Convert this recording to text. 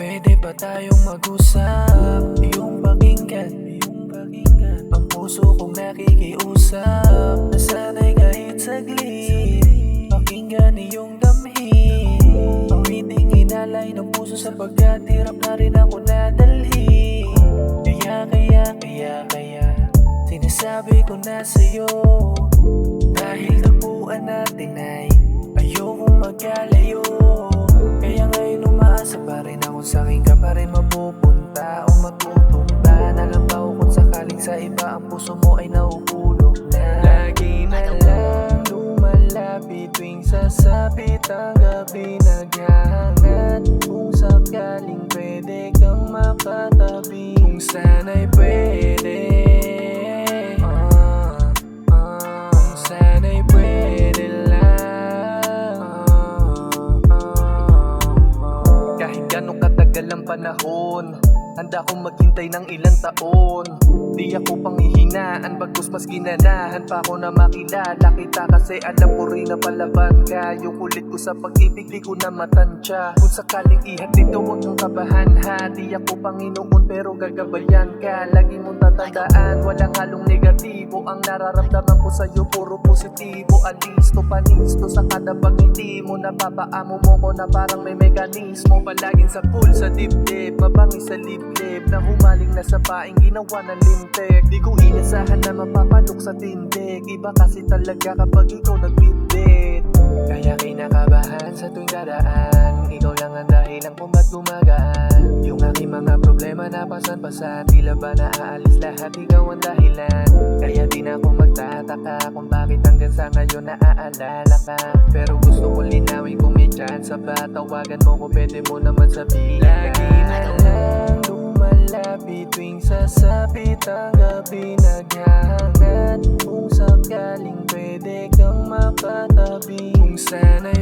Pwede ba tayong mag-usap? Iyong pakinggan ang puso kong nakikiusap. Nasanay kahit saglit pakinggan iyong damhin. Awiting inalay ng puso sapagkat hirap na rin ako nadalhin. Kaya sinasabi ko na sa'yo, dahil tagpuan natin ay ayokong magkalayo. Kaya ngayon umaasa pa rin ako, sa'kin ka pa rin mapupunta o matutumba. Nalampaw kung sakaling sa iba ang puso mo ay nauulog na. Lagi na lang lumalapit tuwing sasapit ang gabi, naghahangat kung sakaling pwede kang makatabi. Kung sana'y pwede, kung sana'y pwede lang. Kahit gano'ng katagal ang panahon, handa akong maghintay ng ilang taon. Di ako panghihinaan, bagkus mas ginanahan pa ako na makilala kita. Kasi alam ko rin na palaban ka. Yung kulit ko sa pag-ibig di ko na matansya. Kung sakaling ihatid ka huwag kang kabahan ha. Di ako Panginoon pero gagabayan ka. Lagi mong tatandaan, walang halong negatibo. Ang nararamdaman ko sa'yo puro positibo. Alisto, panisto sa kada pag-ngiti mo. Napapaamo mo ko na parang may mekanismo. Palaging sa pool, sa dibdib, mabangi sa liblib, na humaling na sa paing ginawa ng lintek. Di ko inasahan na mapapalok sa tindig. Iba kasi talaga kapag ikaw nagbitbit. Kaya kinakabahan sa tuwing dadaan. Ikaw lang ang dahilan kung ba't gumagaan. Yung aking mga problema na pasan-pasan, tila ba naaalis lahat, ikaw ang dahilan. Kaya di na ako magtataka kung bakit hanggang sa ngayon naaalala ka. Pero gusto ko linawin kung may chance ba, tawagan mo ko, pwede mo naman sabihin. Lagi na lang lumalapit tuwing sasapit ang gabi, naghahangat kung sakaling pwede kang makatabi. Kung sana'y